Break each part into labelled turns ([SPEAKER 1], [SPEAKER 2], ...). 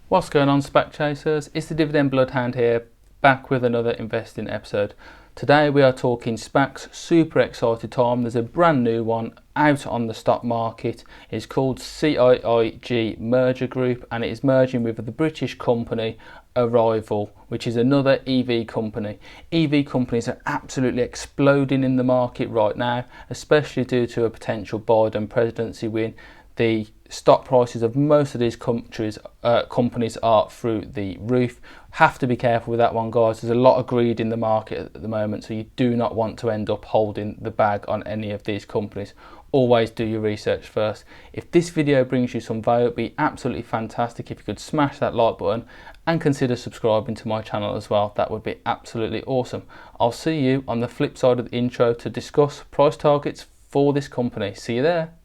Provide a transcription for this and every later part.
[SPEAKER 1] What's going on, SPAC chasers? It's the Dividend Bloodhound here, back with another investing episode. Today we are talking SPACs. Super excited time. There's a brand new one out on the stock market. It's called Ciig Merger Group, and it is merging with the British company Arrival, which is another EV company. EV companies are absolutely exploding in the market right now, especially due to a potential Biden presidency win. The stock prices of most of these companies are through the roof. Have to be careful with that one, guys. There's a lot of greed in the market at the moment, so you do not want to end up holding the bag on any of these companies. Always do your research first. If this video brings you some value, it'd be absolutely fantastic if you could smash that like button and consider subscribing to my channel as well. That would be absolutely awesome. I'll see you on the flip side of the intro to discuss price targets for this company. See you there.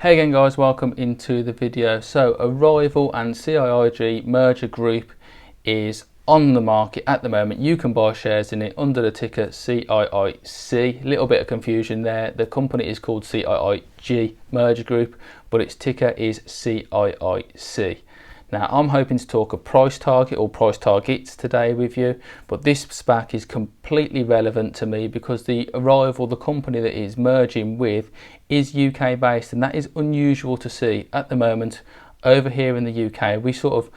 [SPEAKER 1] Hey again guys, welcome into the video. So Arrival and Ciig Merger Group is on the market at the moment. You can buy shares in it under the ticker CIIC. Little bit of confusion there. The company is called Ciig Merger Group, but its ticker is CIIC. Now I'm hoping to talk a price target or price targets today with you, but this SPAC is completely relevant to me because the Arrival, the company that is merging with, is UK based, and that is unusual to see at the moment over here in the UK. We sort of,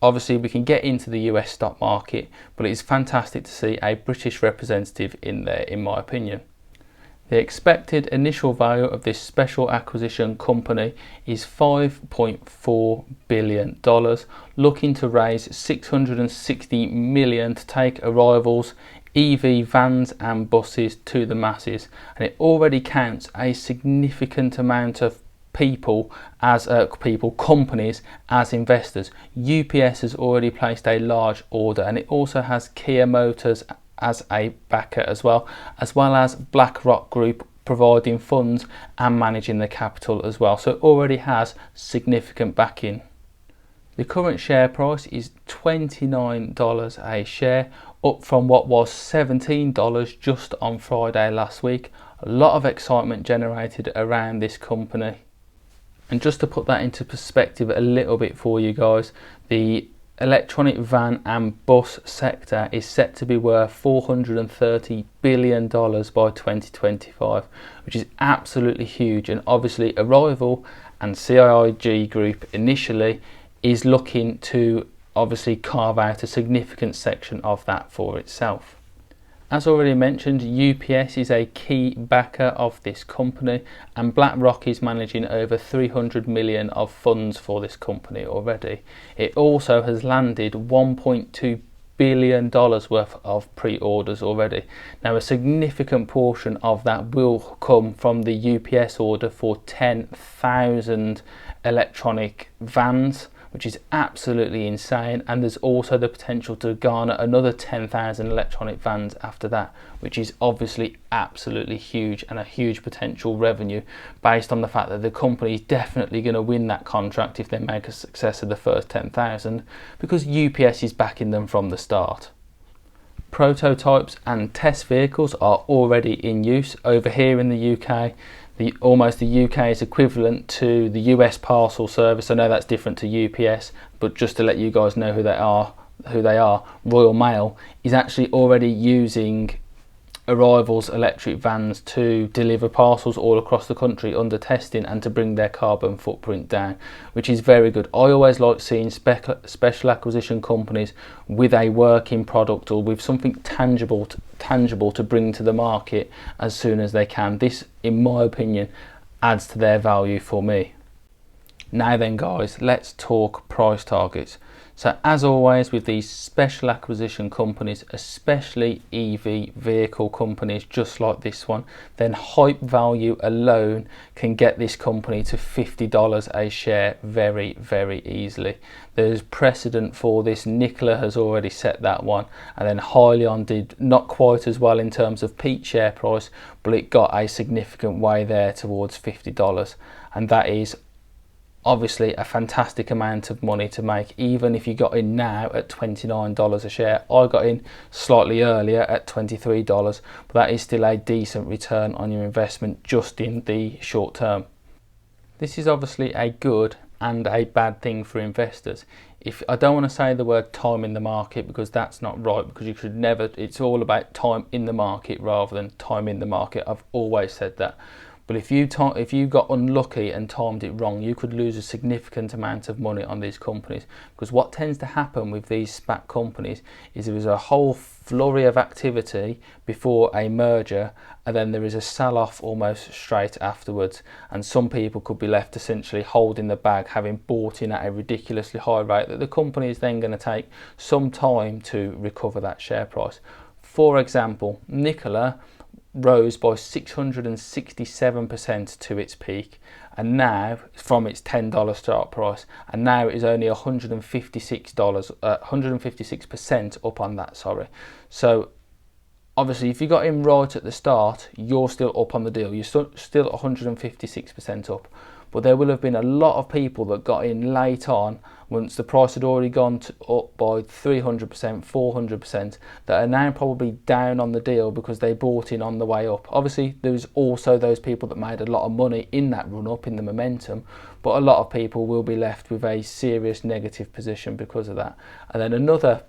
[SPEAKER 1] obviously we can get into the US stock market, but it's fantastic to see a British representative in there, in my opinion. The expected initial value of this special acquisition company is $5.4 billion, looking to raise $660 million to take Arrival's EV vans and buses to the masses, and it already counts a significant amount of companies as investors. UPS has already placed a large order, and it also has Kia Motors as a backer as well as BlackRock Group providing funds and managing the capital as well. So it already has significant backing. The current share price is $29 a share, up from what was $17 just on Friday last week. A lot of excitement generated around this company. And just to put that into perspective a little bit for you guys, the electronic van and bus sector is set to be worth $430 billion by 2025, which is absolutely huge. And obviously Arrival and Ciig Group initially is looking to obviously carve out a significant section of that for itself. As already mentioned, UPS is a key backer of this company, and BlackRock is managing over 300 million of funds for this company already. It also has landed $1.2 billion worth of pre-orders already. Now a significant portion of that will come from the UPS order for 10,000 electronic vans, which is absolutely insane, and there's also the potential to garner another 10,000 electronic vans after that, which is obviously absolutely huge and a huge potential revenue based on the fact that the company is definitely going to win that contract if they make a success of the first 10,000, because UPS is backing them from the start. Prototypes and test vehicles are already in use over here in the UK. Almost the UK's equivalent to the US parcel service. I know that's different to UPS, but just to let you guys know who they are, Royal Mail is actually already using Arrival's electric vans to deliver parcels all across the country under testing and to bring their carbon footprint down, which is very good. I always like seeing special acquisition companies with a working product or with something tangible to bring to the market as soon as they can. This, in my opinion, adds to their value for me. Now then guys, let's talk price targets. So as always with these special acquisition companies, especially EV vehicle companies just like this one, then hype value alone can get this company to $50 a share very, very easily. There's precedent for this. Nikola has already set that one, and then Hyliion did not quite as well in terms of peak share price, but it got a significant way there towards $50, and that is obviously a fantastic amount of money to make, even if you got in now at $29 a share. I got in slightly earlier at $23, but that is still a decent return on your investment just in the short term. This is obviously a good and a bad thing for investors. If I don't want to say the word time in the market, because that's not right, because you should never, it's all about time in the market rather than time in the market. I've always said that. But if you got unlucky and timed it wrong, you could lose a significant amount of money on these companies. Because what tends to happen with these SPAC companies is there is a whole flurry of activity before a merger, and then there is a sell-off almost straight afterwards. And some people could be left essentially holding the bag, having bought in at a ridiculously high rate that the company is then going to take some time to recover that share price. For example, Nikola rose by 667% to its peak, and now from its $10 start price, and now it is only $156% up on that, sorry. So obviously if you got in right at the start, you're still up on the deal, you're still 156% up. But there will have been a lot of people that got in late on, once the price had already gone up by 300%, 400%, that are now probably down on the deal because they bought in on the way up. Obviously, there's also those people that made a lot of money in that run up, in the momentum, but a lot of people will be left with a serious negative position because of that. And then another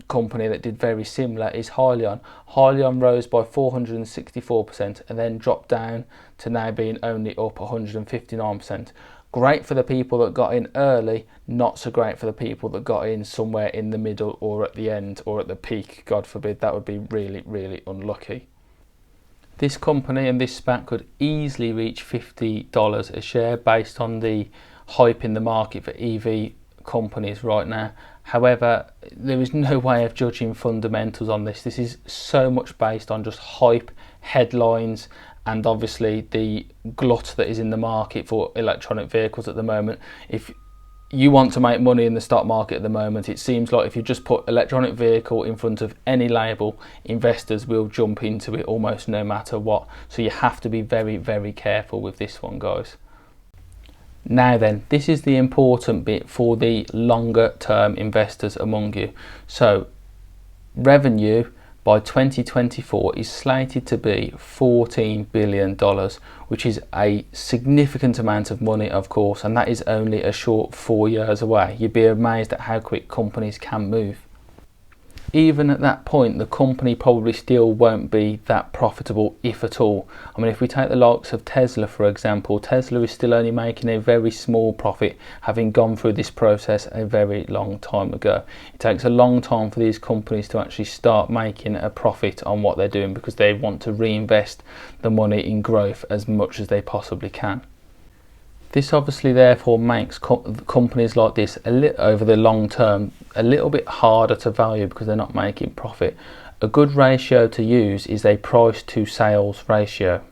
[SPEAKER 1] company that did very similar is Hyliion. Hyliion rose by 464% and then dropped down to now being only up 159%. Great for the people that got in early, not so great for the people that got in somewhere in the middle or at the end or at the peak, God forbid. That would be really, really unlucky. This company and this SPAC could easily reach $50 a share based on the hype in the market for EV companies right now. However, there is no way of judging fundamentals on this. This is so much based on just hype, headlines, and obviously the glut that is in the market for electronic vehicles at the moment. If you want to make money in the stock market at the moment, it seems like if you just put electronic vehicle in front of any label, investors will jump into it almost no matter what. So you have to be very, very careful with this one, guys. Now then, this is the important bit for the longer term investors among you. So revenue by 2024 is slated to be $14 billion, which is a significant amount of money, of course, and that is only a short 4 years away. You'd be amazed at how quick companies can move. Even at that point, the company probably still won't be that profitable, if at all. I mean, if we take the likes of Tesla, for example, Tesla is still only making a very small profit, having gone through this process a very long time ago. It takes a long time for these companies to actually start making a profit on what they're doing, because they want to reinvest the money in growth as much as they possibly can. This obviously therefore makes companies like this over the long term a little bit harder to value because they're not making profit. A good ratio to use is a price to sales ratio.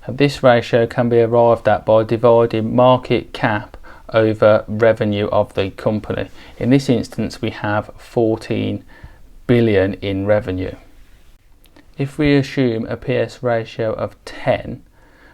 [SPEAKER 1] And this ratio can be arrived at by dividing market cap over revenue of the company. In this instance, we have 14 billion in revenue. If we assume a PS ratio of 10,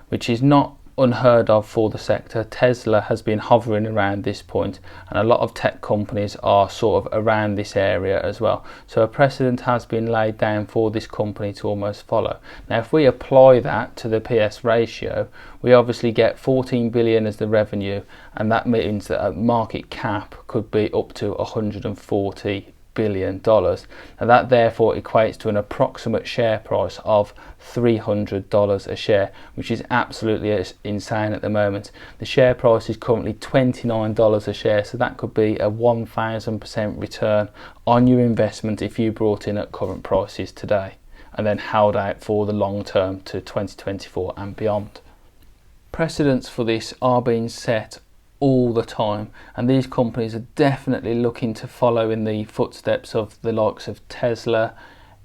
[SPEAKER 1] which is not unheard of for the sector, Tesla has been hovering around this point, and a lot of tech companies are sort of around this area as well. So a precedent has been laid down for this company to almost follow. Now, if we apply that to the PS ratio, we obviously get 14 billion as the revenue, and that means that a market cap could be up to $140 billion. Now that therefore equates to an approximate share price of $300 a share, which is absolutely insane at the moment. The share price is currently $29 a share, so that could be a 1000% return on your investment if you brought in at current prices today and then held out for the long term to 2024 and beyond. Precedents for this are being set all the time, and these companies are definitely looking to follow in the footsteps of the likes of Tesla,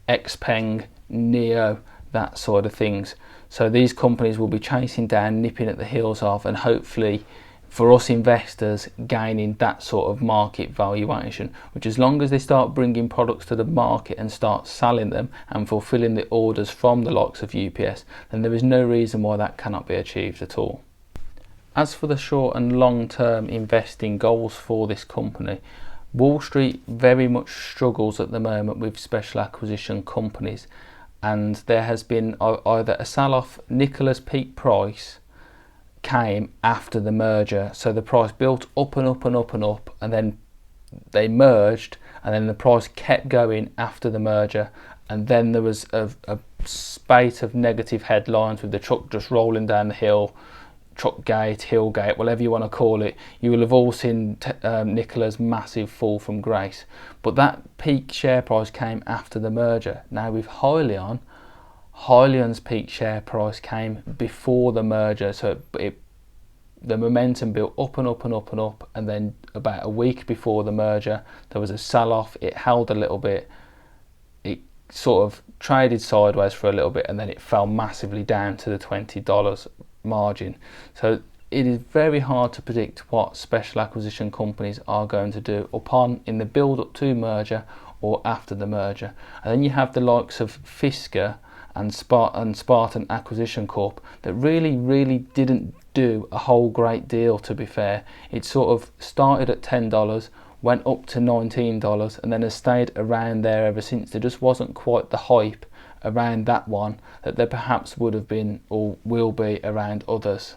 [SPEAKER 1] Xpeng, Neo, that sort of things. So these companies will be chasing down, nipping at the heels of, and hopefully for us investors gaining that sort of market valuation, which as long as they start bringing products to the market and start selling them and fulfilling the orders from the likes of UPS, then there is no reason why that cannot be achieved at all. As for the short and long term investing goals for this company, Wall Street very much struggles at the moment with special acquisition companies, and there has been either a sell-off. Nikola's peak price came after the merger, so the price built up and up and up and up, and then they merged, and then the price kept going after the merger, and then there was a spate of negative headlines with the truck just rolling down the hill, Truckgate, Hillgate, whatever you want to call it. You will have all seen Nikola's massive fall from grace, but that peak share price came after the merger. Now with Hyliion's peak share price came before the merger, so the momentum built up and up and up and up, and then about a week before the merger there was a sell-off. It held a little bit, it sort of traded sideways for a little bit, and then it fell massively down to the $20 margin. So it is very hard to predict what special acquisition companies are going to do in the build up to merger or after the merger. And then you have the likes of Fisker and Spartan Acquisition Corp that really didn't do a whole great deal, to be fair. It sort of started at $10, went up to $19, and then has stayed around there ever since. There just wasn't quite the hype around that one that there perhaps would have been or will be around others.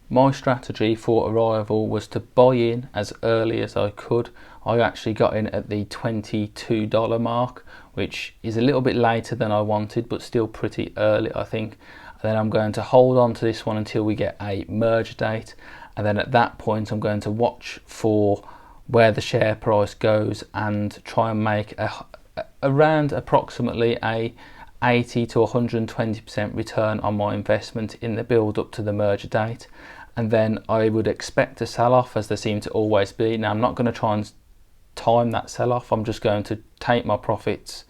[SPEAKER 1] My strategy for arrival was to buy in as early as I could. I actually got in at the $22 mark, which is a little bit later than I wanted, but still pretty early, I think. And then I'm going to hold on to this one until we get a merge date, and then at that point I'm going to watch for where the share price goes and try and make around approximately a 80 to 120% return on my investment in the build up to the merger date. And then I would expect a sell-off, as there seem to always be. Now I'm not going to try and time that sell-off. I'm just going to take my profits,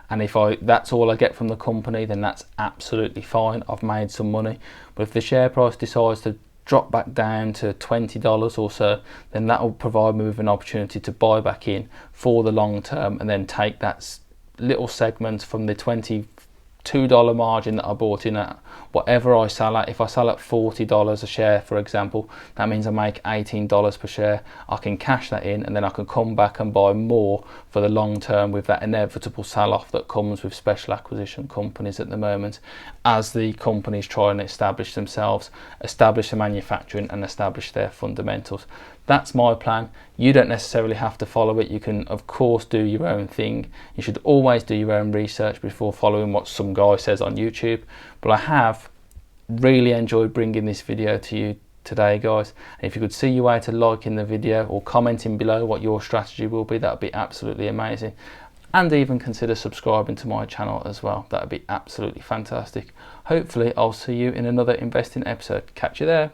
[SPEAKER 1] and if that's all I get from the company, then that's absolutely fine. I've made some money. But if the share price decides to drop back down to $20 or so, then that will provide me with an opportunity to buy back in for the long term, and then take that little segment from the $22 margin that I bought in at. Whatever I sell at, if I sell at $40 a share, for example, that means I make $18 per share. I can cash that in, and then I can come back and buy more for the long term with that inevitable sell-off that comes with special acquisition companies at the moment, as the companies try and establish themselves, establish the manufacturing, and establish their fundamentals. That's my plan. You don't necessarily have to follow it. You can of course do your own thing. You should always do your own research before following what some guy says on YouTube. But I have really enjoyed bringing this video to you today, guys. And if you could see your way to liking the video or commenting below what your strategy will be, that would be absolutely amazing. And even consider subscribing to my channel as well. That would be absolutely fantastic. Hopefully I'll see you in another investing episode. Catch you there.